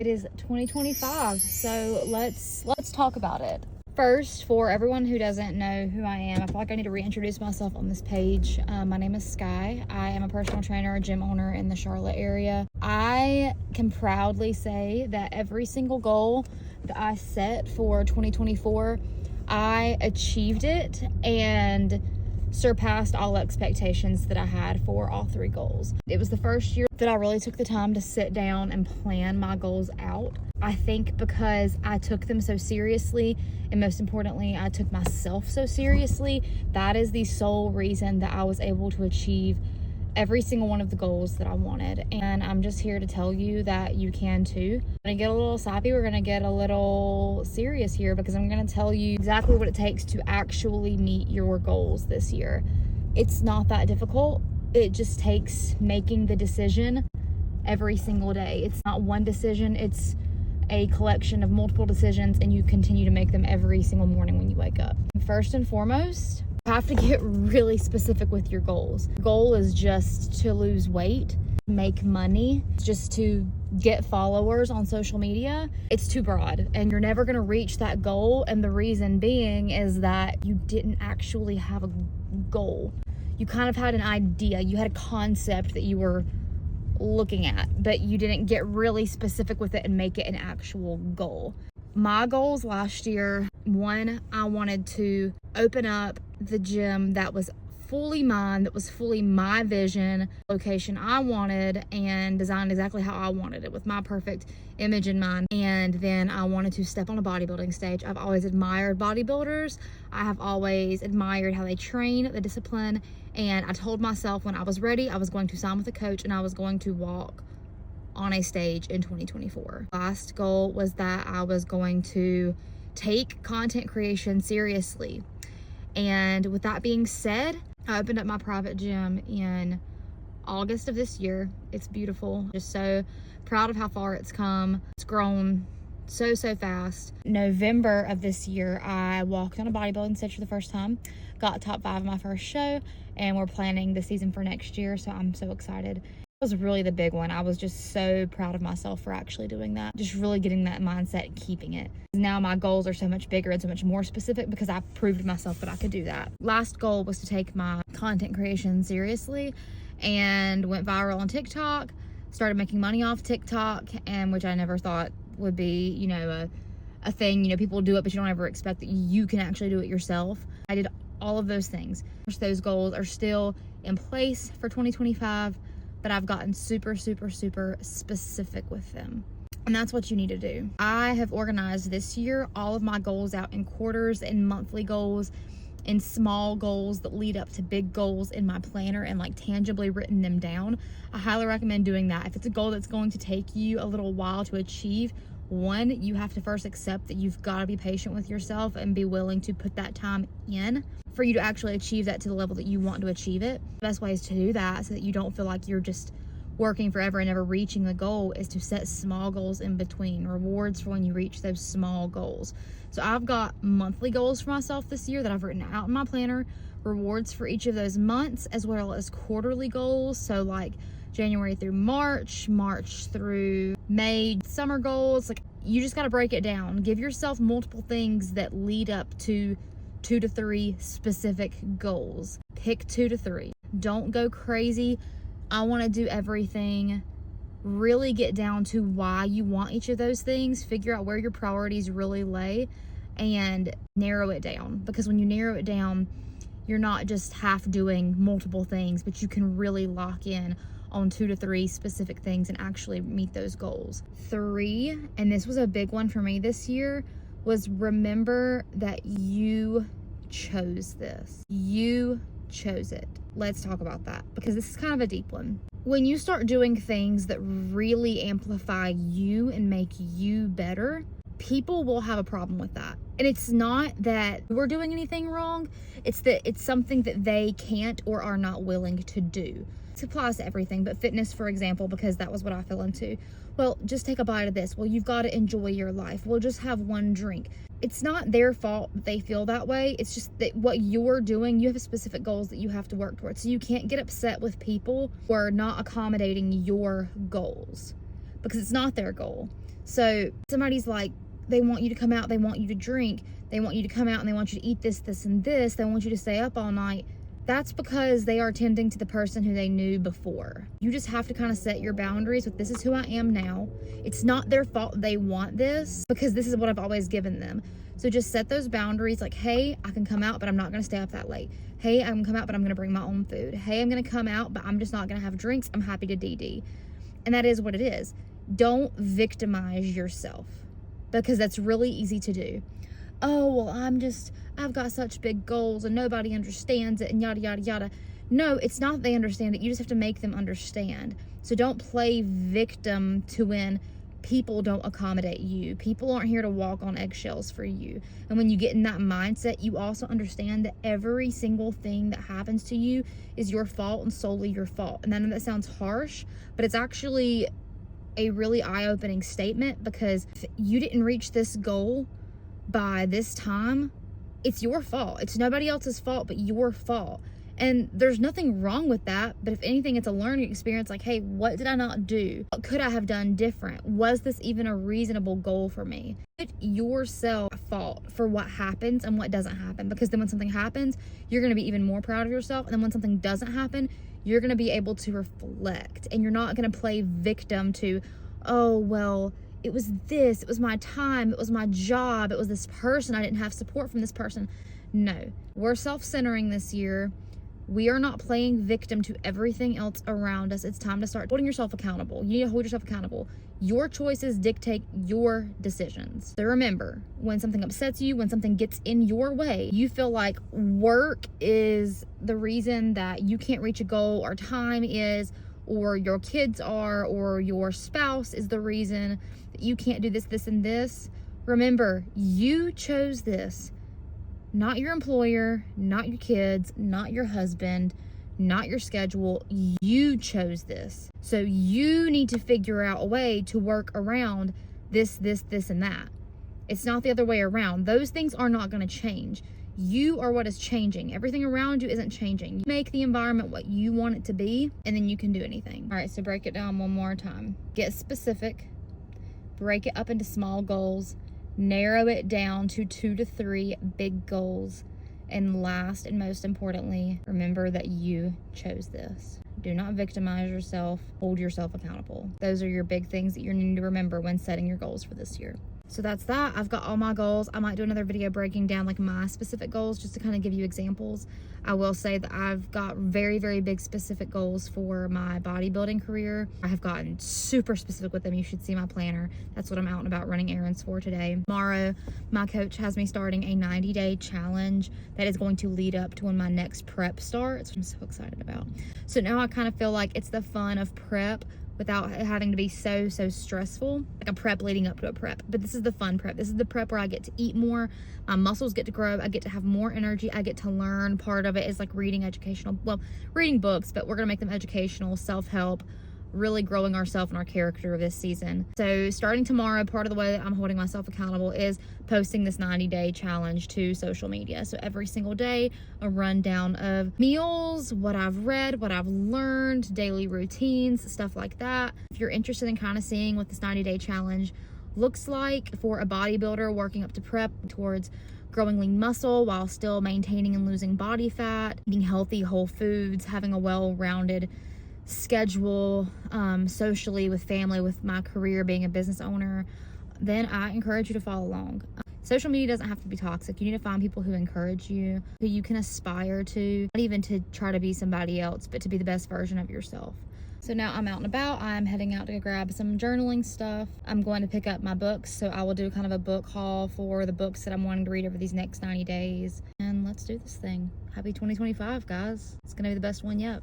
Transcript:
It is 2025, so let's talk about it. First, for everyone who doesn't know who I am, I feel like I need to reintroduce myself on this page. My name is Sky. I am a personal trainer, a gym owner in the Charlotte area. I can proudly say that every single goal that I set for 2024, I achieved it and surpassed all expectations that I had for all three goals. It was the first year that I really took the time to sit down and plan my goals out. I think because I took them so seriously, and most importantly, I took myself so seriously, that is the sole reason that I was able to achieve every single one of the goals that I wanted. And I'm just here to tell you that you can too. We're gonna get a little sappy, we're gonna get a little serious here, because I'm gonna tell you exactly what it takes to actually meet your goals this year. It's not that difficult. It just takes making the decision every single day. It's not one decision, it's a collection of multiple decisions, and you continue to make them every single morning when you wake up. First and foremost, you have to get really specific with your goals. The goal is just to lose weight, make money, just to get followers on social media. It's too broad, and you're never gonna reach that goal. And the reason being is that you didn't actually have a goal. You kind of had an idea, you had a concept that you were looking at, but you didn't get really specific with it and make it an actual goal. My goals last year, one, I wanted to open up the gym that was fully mine, that was fully my vision, location I wanted, and designed exactly how I wanted it with my perfect image in mind. And then I wanted to step on a bodybuilding stage. I've always admired bodybuilders. I have always admired how they train, the discipline, and I told myself when I was ready, I was going to sign with a coach and I was going to walk on a stage in 2024. Last goal was that I was going to take content creation seriously. And with that being said, I opened up my private gym in August of this year. It's beautiful. Just so proud of how far it's come. It's grown so fast. November of this year, I walked on a bodybuilding stage for the first time, got top 5 in my first show, and we're planning the season for next year, so I'm so excited. It was really the big one. I was just so proud of myself for actually doing that. Just really getting that mindset and keeping it. Now my goals are so much bigger and so much more specific because I proved to myself that I could do that. Last goal was to take my content creation seriously and went viral on TikTok, started making money off TikTok, and which I never thought would be, a thing. People do it, but you don't ever expect that you can actually do it yourself. I did all of those things. Those goals are still in place for 2025. But I've gotten super specific with them. And that's what you need to do. I have organized this year all of my goals out in quarters and monthly goals and small goals that lead up to big goals in my planner, and tangibly written them down. I highly recommend doing that. If it's a goal that's going to take you a little while to achieve, one, you have to first accept that you've got to be patient with yourself and be willing to put that time in for you to actually achieve that to the level that you want to achieve it. The best ways to do that so that you don't feel like you're just working forever and never reaching the goal is to set small goals in between, rewards for when you reach those small goals. So I've got monthly goals for myself this year that I've written out in my planner, rewards for each of those months, as well as quarterly goals. So January through March, March through May, summer goals. You just got to break it down. Give yourself multiple things that lead up to 2 to 3 specific goals. Pick 2 to 3. Don't go crazy. I want to do everything. Really get down to why you want each of those things. Figure out where your priorities really lay and narrow it down. Because when you narrow it down, you're not just half doing multiple things, but you can really lock in on 2 to 3 specific things and actually meet those goals. 3, and this was a big one for me this year, was remember that you chose this. You chose it. Let's talk about that, because this is kind of a deep one. When you start doing things that really amplify you and make you better, people will have a problem with that. And it's not that we're doing anything wrong, it's that it's something that they can't or are not willing to do. It applies to everything, but fitness, for example, because that was what I fell into. Well, just take a bite of this. Well, you've got to enjoy your life. Well, just have one drink. It's not their fault that they feel that way. It's just that what you're doing, you have specific goals that you have to work towards. So you can't get upset with people who are not accommodating your goals, because it's not their goal. So somebody's like, they want you to come out, they want you to drink, they want you to come out and they want you to eat this, this, and this, they want you to stay up all night. That's because they are tending to the person who they knew before. You just have to kind of set your boundaries with, this is who I am now. It's not their fault they want this, because this is what I've always given them. So just set those boundaries, like, hey, I can come out, but I'm not going to stay up that late. Hey, I can come out, but I'm going to bring my own food. Hey, I'm going to come out, but I'm just not going to have drinks. I'm happy to DD. And that is what it is. Don't victimize yourself, because that's really easy to do. Oh, well, I've got such big goals and nobody understands it and yada, yada, yada. No, it's not that they understand it. You just have to make them understand. So don't play victim to when people don't accommodate you. People aren't here to walk on eggshells for you. And when you get in that mindset, you also understand that every single thing that happens to you is your fault and solely your fault. And I know that sounds harsh, but it's actually a really eye-opening statement, because if you didn't reach this goal by this time, it's your fault. It's nobody else's fault but your fault. And there's nothing wrong with that, but if anything, it's a learning experience. Like, hey, what did I not do? What could I have done different? Was this even a reasonable goal for me? Put yourself at fault for what happens and what doesn't happen, because then when something happens, you're going to be even more proud of yourself. And then when something doesn't happen, you're going to be able to reflect, and you're not going to play victim to, oh, well, it was this, it was my time, it was my job, it was this person, I didn't have support from this person. No, we're self-centering this year. We are not playing victim to everything else around us. It's time to start holding yourself accountable. You need to hold yourself accountable. Your choices dictate your decisions. So remember, when something upsets you, when something gets in your way, you feel like work is the reason that you can't reach a goal, or time is, or your kids are, or your spouse is the reason that you can't do this, this, and this. Remember, you chose this. Not your employer, not your kids, not your husband, not your schedule. You chose this. So you need to figure out a way to work around this, this, this, and that. It's not the other way around. Those things are not going to change. You are what is changing. Everything around you isn't changing. You make the environment what you want it to be, and then you can do anything. All right, so break it down one more time. Get specific. Break it up into small goals. Narrow it down to 2 to 3 big goals. And last and most importantly, remember that you chose this. Do not victimize yourself. Hold yourself accountable. Those are your big things that you need to remember when setting your goals for this year. So that's that. I've got all my goals. I might do another video breaking down like my specific goals, just to kind of give you examples. I will say that I've got very, very big specific goals for my bodybuilding career. I have gotten super specific with them. You should see my planner. That's what I'm out and about running errands for today. Tomorrow, my coach has me starting a 90-day challenge that is going to lead up to when my next prep starts, which I'm so excited about. So now I kind of feel like it's the fun of prep without having to be so stressful, like a prep leading up to a prep. But this is the fun prep. This is the prep where I get to eat more, my muscles get to grow, I get to have more energy, I get to learn. Part of it is like reading books, but we're gonna make them educational, self-help, really growing ourselves and our character this season. So starting tomorrow, part of the way that I'm holding myself accountable is posting this 90-day challenge to social media. So every single day, a rundown of meals, what I've read, what I've learned, daily routines, stuff like that. If you're interested in kind of seeing what this 90-day challenge looks like for a bodybuilder working up to prep towards growing lean muscle while still maintaining and losing body fat, eating healthy whole foods, having a well-rounded schedule, socially, with family, with my career, being a business owner, then I encourage you to follow along. Social media doesn't have to be toxic. You need to find people who encourage you, who you can aspire to, not even to try to be somebody else, but to be the best version of yourself. So now I'm out and about. I'm heading out to grab some journaling stuff. I'm going to pick up my books, so I will do kind of a book haul for the books that I'm wanting to read over these next 90 days. And let's do this thing. Happy 2025, guys. It's gonna be the best one yet.